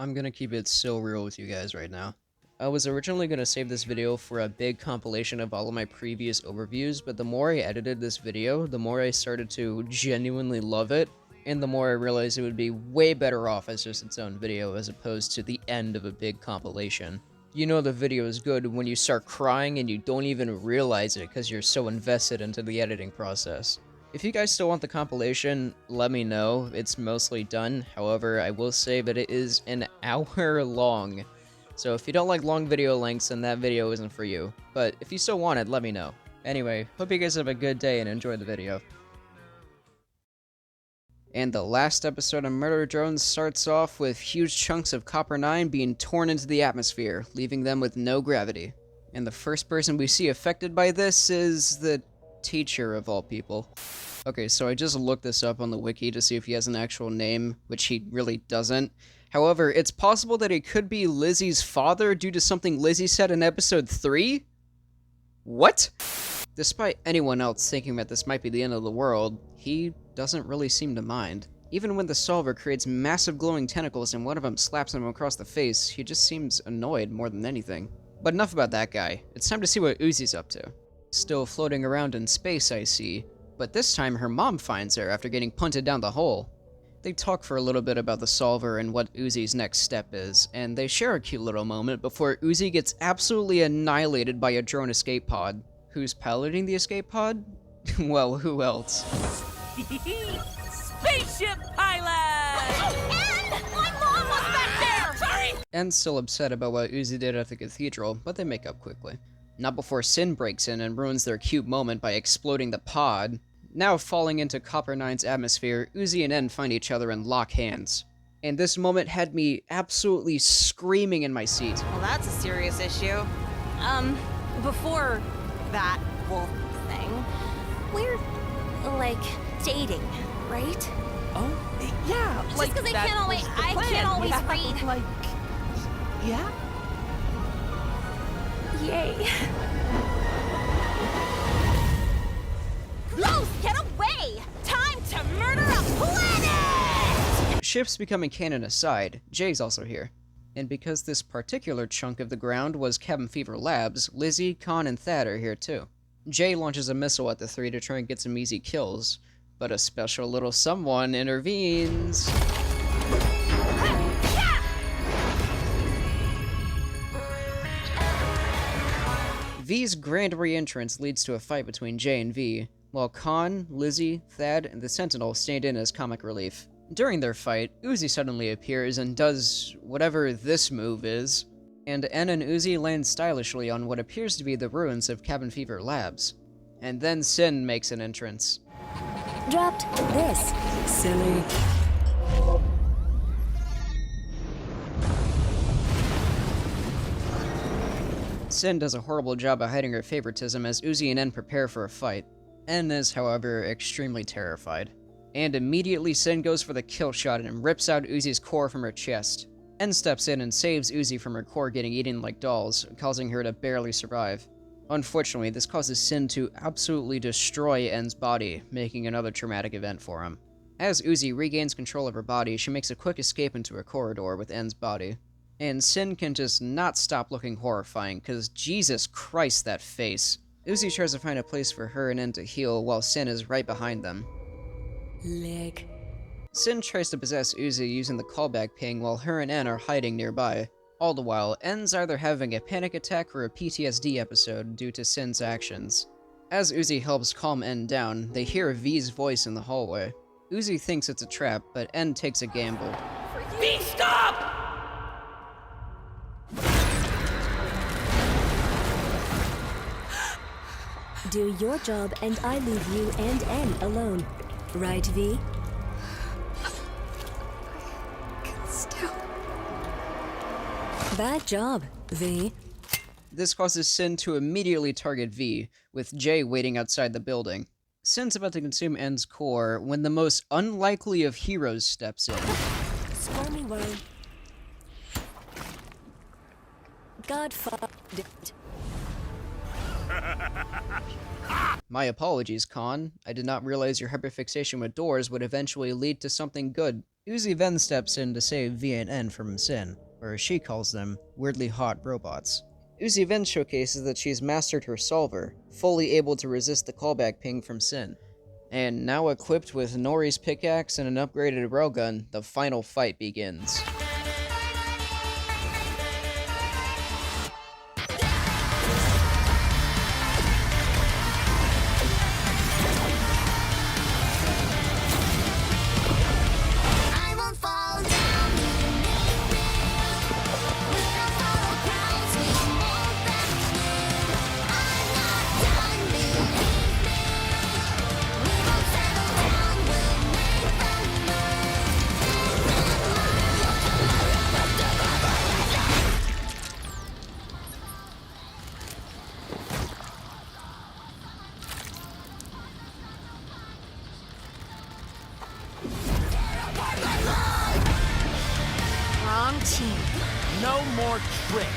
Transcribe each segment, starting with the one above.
I'm gonna keep it so real with you guys right now. I was originally gonna save this video for a big compilation of all of my previous overviews, but the more I edited this video, the more I started to genuinely love it, and the more I realized it would be way better off as just its own video as opposed to the end of a big compilation. You know the video is good when you start crying and you don't even realize it because you're so invested into the editing process. If you guys still want the compilation, let me know. It's mostly done. However, I will say that it is an hour long. So if you don't like long video lengths, then that video isn't for you. But if you still want it, let me know. Anyway, hope you guys have a good day and enjoy the video. And the last episode of Murder Drones starts off with huge chunks of Copper-9 being torn into the atmosphere, leaving them with no gravity. And the first person we see affected by this is the teacher of all people. Okay, so I just looked this up on the wiki to see if he has an actual name, which he really doesn't. However, it's possible that he could be Lizzie's father due to something Lizzie said in episode 3? What? Despite anyone else thinking that this might be the end of the world, he doesn't really seem to mind. Even when the solver creates massive glowing tentacles and one of them slaps him across the face, he just seems annoyed more than anything. But enough about that guy. It's time to see what Uzi's up to. Still floating around in space, I see, but this time her mom finds her after getting punted down the hole. They talk for a little bit about the solver and what Uzi's next step is, and they share a cute little moment before Uzi gets absolutely annihilated by a drone escape pod. Who's piloting the escape pod? Well, who else? Spaceship pilot! N! My mom was back there! Sorry! N's still upset about what Uzi did at the cathedral, but they make up quickly. Not before Sin breaks in and ruins their cute moment by exploding the pod. Now falling into Copper-9's atmosphere, Uzi and N find each other and lock hands. And this moment had me absolutely screaming in my seat. Well, that's a serious issue. Before that whole thing, we're, like, dating, right? Oh, yeah, Just like 'cause I that can't always- was the I plan. can't always Yeah, read. Like, yeah? Yay. Los, get away! Time to murder a planet! Ships becoming canon aside, Jay's also here. And because this particular chunk of the ground was Cabin Fever Labs, Lizzie, Khan, and Thad are here too. Jay launches a missile at the three to try and get some easy kills, but a special little someone intervenes. V's grand re-entrance leads to a fight between Jay and V, while Khan, Lizzie, Thad, and the Sentinel stand in as comic relief. During their fight, Uzi suddenly appears and does whatever this move is, and N and Uzi land stylishly on what appears to be the ruins of Cabin Fever Labs. And then Sin makes an entrance. Dropped this. Silly. Sin does a horrible job of hiding her favoritism as Uzi and N prepare for a fight. N is, however, extremely terrified. And immediately Sin goes for the kill shot and rips out Uzi's core from her chest. N steps in and saves Uzi from her core getting eaten like dolls, causing her to barely survive. Unfortunately, this causes Sin to absolutely destroy N's body, making another traumatic event for him. As Uzi regains control of her body, she makes a quick escape into a corridor with N's body. And Sin can just not stop looking horrifying, cause Jesus Christ, that face. Uzi tries to find a place for her and N to heal, while Sin is right behind them. Leg. Sin tries to possess Uzi using the callback ping while her and N are hiding nearby. All the while, N's either having a panic attack or a PTSD episode due to Sin's actions. As Uzi helps calm N down, they hear V's voice in the hallway. Uzi thinks it's a trap, but N takes a gamble. V, stop! Do your job and I leave you and N alone. Right, V? Still. Bad job, V. This causes Sin to immediately target V, with Jay waiting outside the building. Sin's about to consume N's core when the most unlikely of heroes steps in. Squirmy world. God fucked it. My apologies, Khan. I did not realize your hyperfixation with doors would eventually lead to something good. Uzi then steps in to save V and N from Sin, or as she calls them, weirdly hot robots. Uzi then showcases that she's mastered her solver, fully able to resist the callback ping from Sin. And now equipped with Nori's pickaxe and an upgraded railgun, the final fight begins. Wrong team. No more tricks.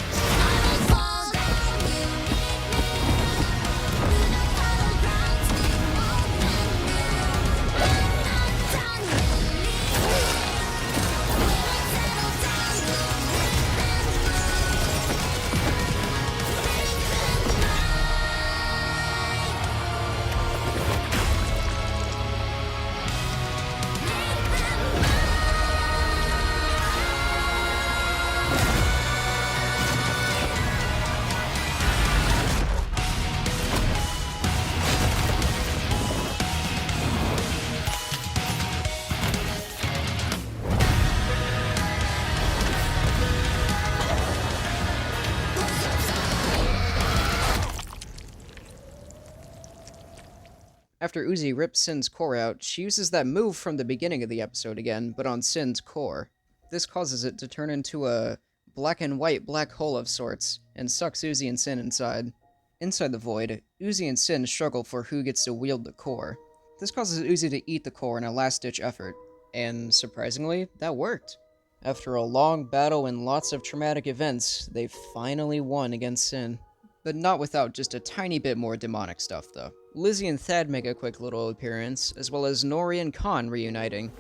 After Uzi rips Sin's core out, she uses that move from the beginning of the episode again, but on Sin's core. This causes it to turn into a black and white black hole of sorts, and sucks Uzi and Sin inside. Inside the void, Uzi and Sin struggle for who gets to wield the core. This causes Uzi to eat the core in a last-ditch effort, and surprisingly, that worked. After a long battle and lots of traumatic events, they finally won against Sin. But not without just a tiny bit more demonic stuff, though. Lizzie and Thad make a quick little appearance, as well as Nori and Khan reuniting.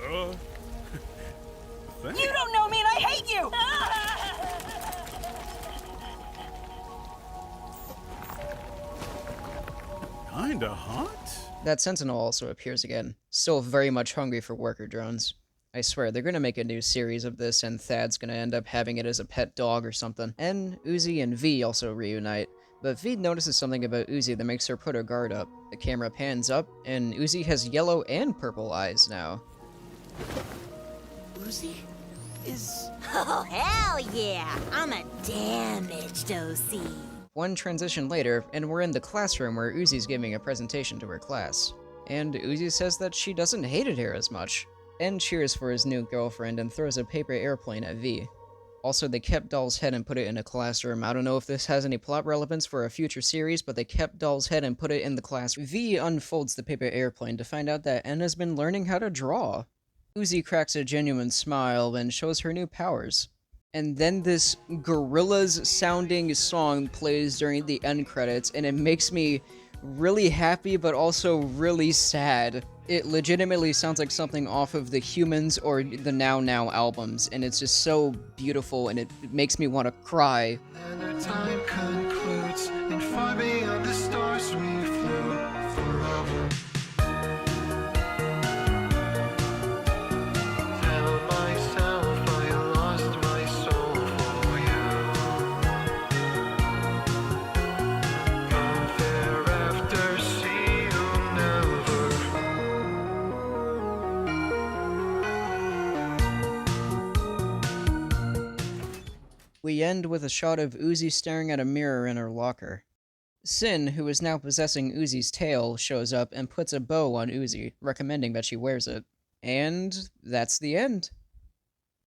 You don't know me and I hate you! Kinda hot? That Sentinel also appears again, still very much hungry for worker drones. I swear, they're gonna make a new series of this and Thad's gonna end up having it as a pet dog or something. And Uzi and V also reunite, but V notices something about Uzi that makes her put her guard up. The camera pans up, and Uzi has yellow and purple eyes now. Uzi is... Oh, hell yeah! I'm a damaged OC. One transition later, and we're in the classroom where Uzi's giving a presentation to her class. And Uzi says that she doesn't hate it here as much. And cheers for his new girlfriend and throws a paper airplane at V. Also, they kept Doll's head and put it in a classroom. I don't know if this has any plot relevance for a future series, but they kept Doll's head and put it in the classroom. V unfolds the paper airplane to find out that N has been learning how to draw. Uzi cracks a genuine smile and shows her new powers. And then this Gorillaz-sounding song plays during the end credits, and it makes me really happy, but also really sad. It legitimately sounds like something off of the Humans or the Now Now albums, and it's just so beautiful, and it makes me want to cry. And our time concludes, and far beyond the stars we float forever. Tell myself I lost my soul for you. Come thereafter, see you never. We end with a shot of Uzi staring at a mirror in her locker. Sin, who is now possessing Uzi's tail, shows up and puts a bow on Uzi, recommending that she wears it. And that's the end.